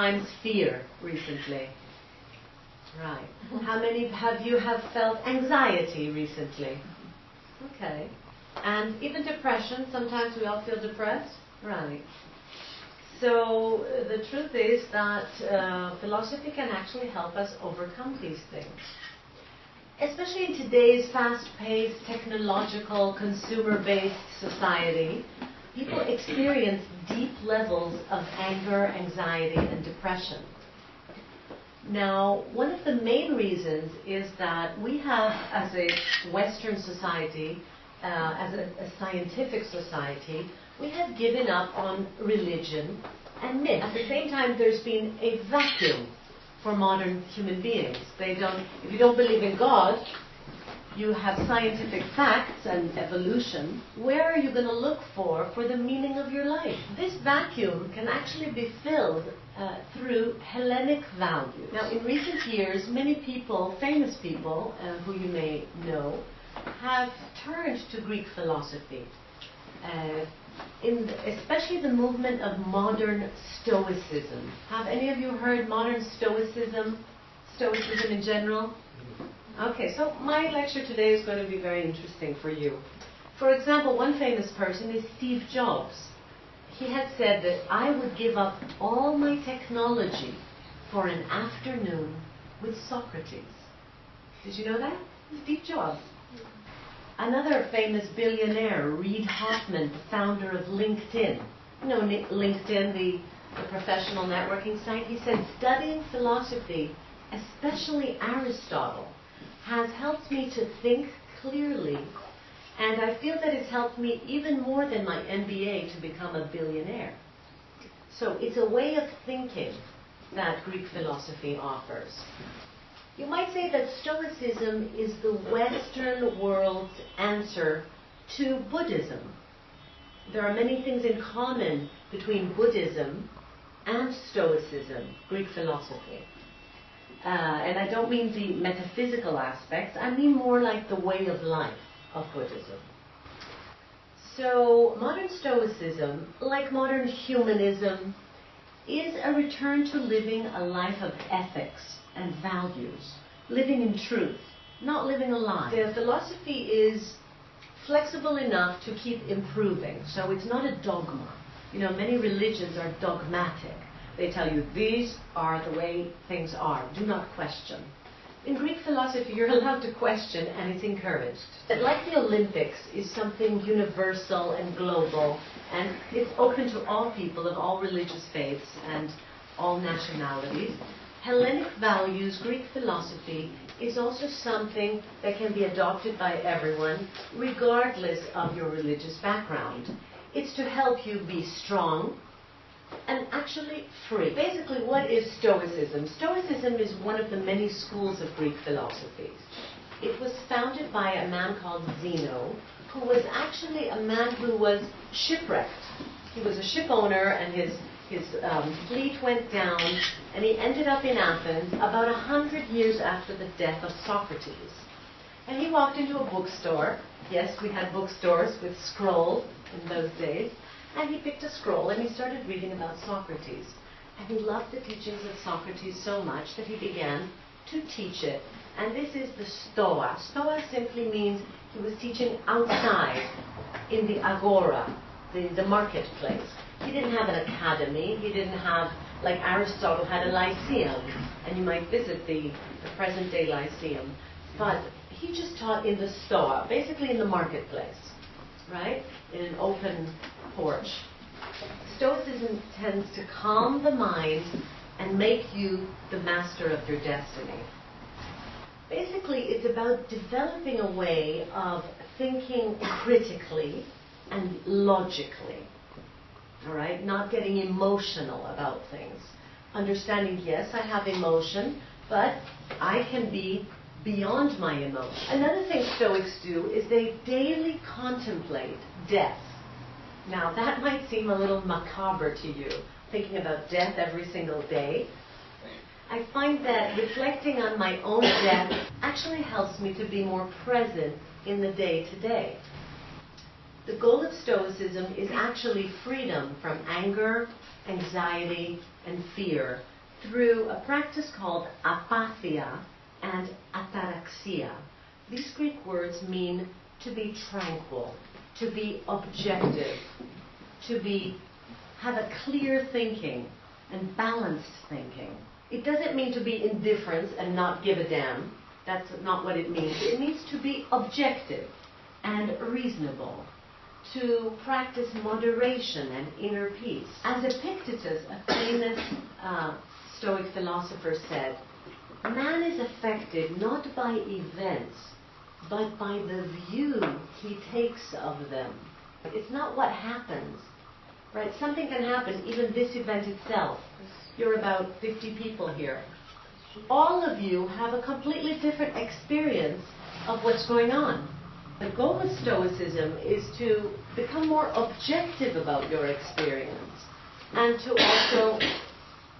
times fear recently? Right. How many of you have felt anxiety recently? Okay. And even depression, sometimes we all feel depressed? Right. So the truth is that philosophy can actually help us overcome these things. Especially in today's fast-paced, technological, consumer-based society, people experience deep levels of anger, anxiety, and depression. Now, one of the main reasons is that we have, as a Western society, as a scientific society, we have given up on religion and myth. At the same time, there's been a vacuum for modern human beings. If you don't believe in God, you have scientific facts and evolution. Where are you going to look for the meaning of your life? This vacuum can actually be filled through Hellenic values. Now, in recent years, many people, famous people, who you may know, have turned to Greek philosophy. Especially the movement of modern Stoicism. Have any of you heard modern Stoicism? Stoicism in general? Okay, so my lecture today is going to be very interesting for you. For example, one famous person is Steve Jobs. He had said that I would give up all my technology for an afternoon with Socrates. Did you know that? Steve Jobs. Another famous billionaire, Reid Hoffman, the founder of LinkedIn. You know LinkedIn, the professional networking site? He said, studying philosophy, especially Aristotle, has helped me to think clearly, and I feel that it's helped me even more than my MBA to become a billionaire. So it's a way of thinking that Greek philosophy offers. You might say that Stoicism is the Western world's answer to Buddhism. There are many things in common between Buddhism and Stoicism, Greek philosophy. And I don't mean the metaphysical aspects, I mean more like the way of life of Buddhism. So modern Stoicism, like modern humanism, is a return to living a life of ethics and values, living in truth, not living a lie. The philosophy is flexible enough to keep improving, so it's not a dogma. You know, many religions are dogmatic. They tell you, these are the way things are, do not question. In Greek philosophy, you're allowed to question, and it's encouraged. But like the Olympics is something universal and global, and it's open to all people of all religious faiths and all nationalities. Hellenic values, Greek philosophy, is also something that can be adopted by everyone, regardless of your religious background. It's to help you be strong and actually free. Basically, what is Stoicism? Stoicism is one of the many schools of Greek philosophy. It was founded by a man called Zeno, who was actually a man who was shipwrecked. He was a ship owner, and his fleet went down, and he ended up in Athens about 100 years after the death of Socrates. And he walked into a bookstore. Yes, we had bookstores with scrolls in those days. And he picked a scroll and he started reading about Socrates. And he loved the teachings of Socrates so much that he began to teach it. And this is the Stoa. Stoa simply means he was teaching outside in the agora, the marketplace. He didn't have an academy. He didn't have, like Aristotle had a lyceum, and you might visit the present-day lyceum. But he just taught in the Stoa, basically in the marketplace, right? In an open porch. Stoicism tends to calm the mind and make you the master of your destiny. Basically, it's about developing a way of thinking critically and logically. All right? Not getting emotional about things. Understanding, yes, I have emotion, but I can be beyond my emotion. Another thing Stoics do is they daily contemplate death. Now, that might seem a little macabre to you, thinking about death every single day. I find that reflecting on my own death actually helps me to be more present in the day-to-day. The goal of Stoicism is actually freedom from anger, anxiety, and fear, through a practice called apathia and ataraxia. These Greek words mean to be tranquil, to be objective, to have a clear thinking and balanced thinking. It doesn't mean to be indifferent and not give a damn. That's not what it means. It means to be objective and reasonable, to practice moderation and inner peace. As Epictetus, a famous Stoic philosopher, said, man is affected not by events, but by the view he takes of them. It's not what happens, right? Something can happen, even this event itself. You're about 50 people here. All of you have a completely different experience of what's going on. The goal of Stoicism is to become more objective about your experience and to also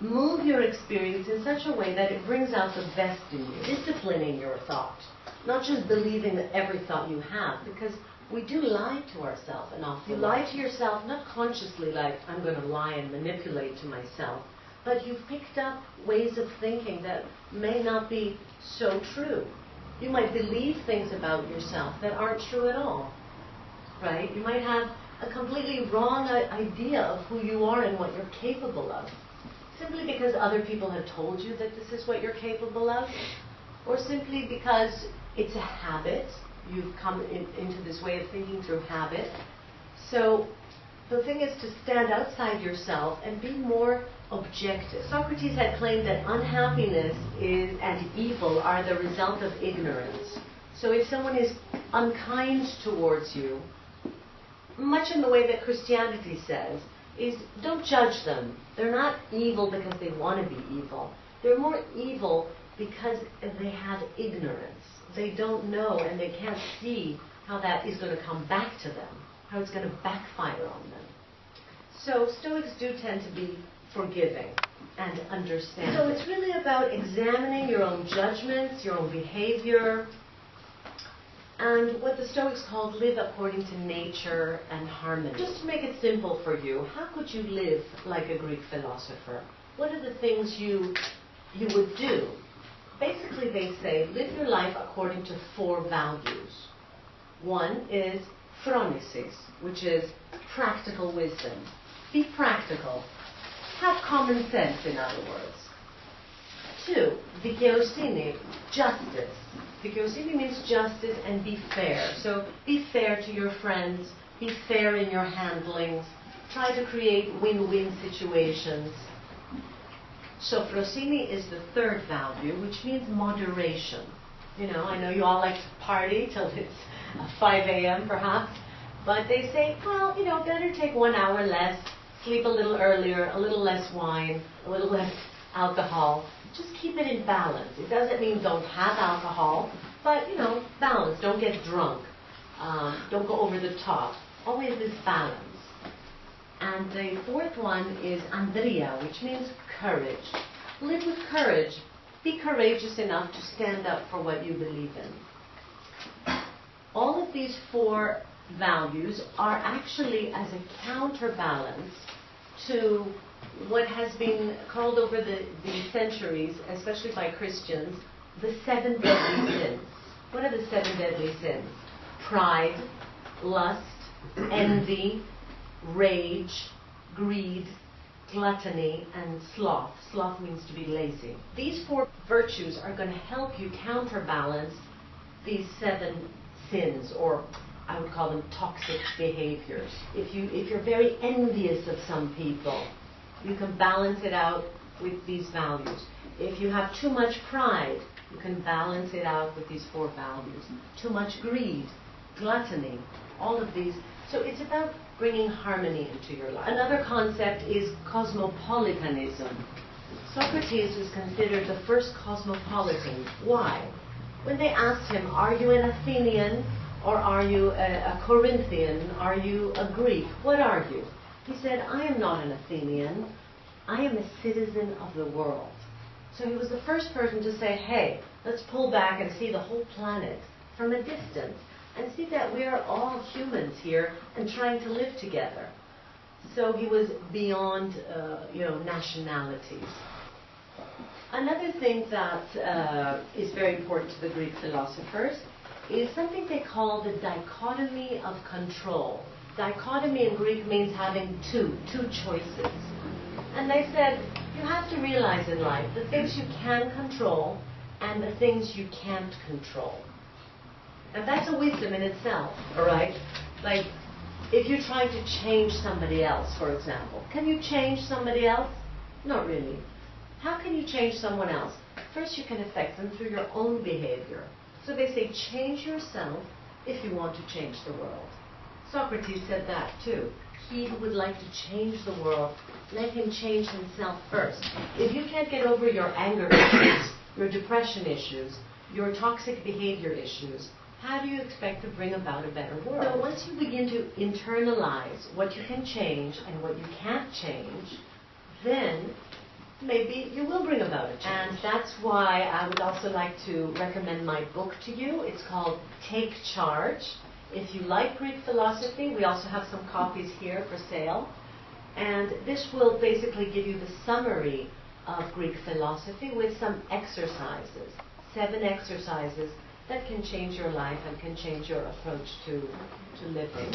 move your experience in such a way that it brings out the best in you. Disciplining your thought, not just believing that every thought you have, because we do lie to ourselves an awful lot. You lie to yourself, not consciously like, I'm going to lie and manipulate to myself, but you've picked up ways of thinking that may not be so true. You might believe things about yourself that aren't true at all, right? You might have a completely wrong idea of who you are and what you're capable of, simply because other people have told you that this is what you're capable of, or simply because it's a habit. You've come into this way of thinking through habit. So the thing is to stand outside yourself and be more objective. Socrates had claimed that unhappiness and evil are the result of ignorance. So if someone is unkind towards you, much in the way that Christianity says, is don't judge them. They're not evil because they want to be evil. They're more evil because they have ignorance. They don't know and they can't see how that is going to come back to them, how it's going to backfire on them. So Stoics do tend to be forgiving and understanding. So it's really about examining your own judgments, your own behavior, and what the Stoics called live according to nature and harmony. Just to make it simple for you, how could you live like a Greek philosopher? What are the things you would do? Basically, they say, live your life according to 4 values. One is phronesis, which is practical wisdom. Be practical. Have common sense, in other words. 2, δικαιοσύνη, justice. Δικαιοσύνη means justice and be fair. So be fair to your friends, be fair in your handlings, try to create win-win situations. Sophrosini is the 3rd value, which means moderation. You know, I know you all like to party till it's 5 a.m. perhaps, but they say, well, you know, better take 1 hour less, sleep a little earlier, a little less wine, a little less alcohol. Just keep it in balance. It doesn't mean don't have alcohol, but, you know, balance. Don't get drunk. Don't go over the top. Always this balance. And the 4th one is andria, which means courage. Live with courage. Be courageous enough to stand up for what you believe in. All of these 4 values are actually as a counterbalance to what has been called over the centuries, especially by Christians, the 7 deadly sins. What are the 7 deadly sins? Pride, lust, envy, rage, greed, gluttony, and sloth. Sloth means to be lazy. These 4 virtues are going to help you counterbalance these 7 sins, or I would call them toxic behaviors. If you're very envious of some people, you can balance it out with these values. If you have too much pride, you can balance it out with these 4 values. Too much greed, gluttony, all of these. So it's about bringing harmony into your life. Another concept is cosmopolitanism. Socrates was considered the first cosmopolitan. Why? When they asked him, are you an Athenian or are you a Corinthian? Are you a Greek? What are you? He said, I am not an Athenian. I am a citizen of the world. So he was the first person to say, hey, let's pull back and see the whole planet from a distance and see that we are all humans here and trying to live together. So he was beyond, nationalities. Another thing that is very important to the Greek philosophers is something they call the dichotomy of control. Dichotomy in Greek means having two choices. And they said, you have to realize in life the things you can control and the things you can't control. And that's a wisdom in itself, all right? Like, if you're trying to change somebody else, for example, can you change somebody else? Not really. How can you change someone else? First, you can affect them through your own behavior. So they say, change yourself if you want to change the world. Socrates said that too. He who would like to change the world, let him change himself first. If you can't get over your anger issues, your depression issues, your toxic behavior issues, how do you expect to bring about a better world? So once you begin to internalize what you can change and what you can't change, then maybe you will bring about a change. And that's why I would also like to recommend my book to you. It's called Take Charge. If you like Greek philosophy, we also have some copies here for sale. And this will basically give you the summary of Greek philosophy with some exercises, 7 exercises that can change your life and can change your approach to living.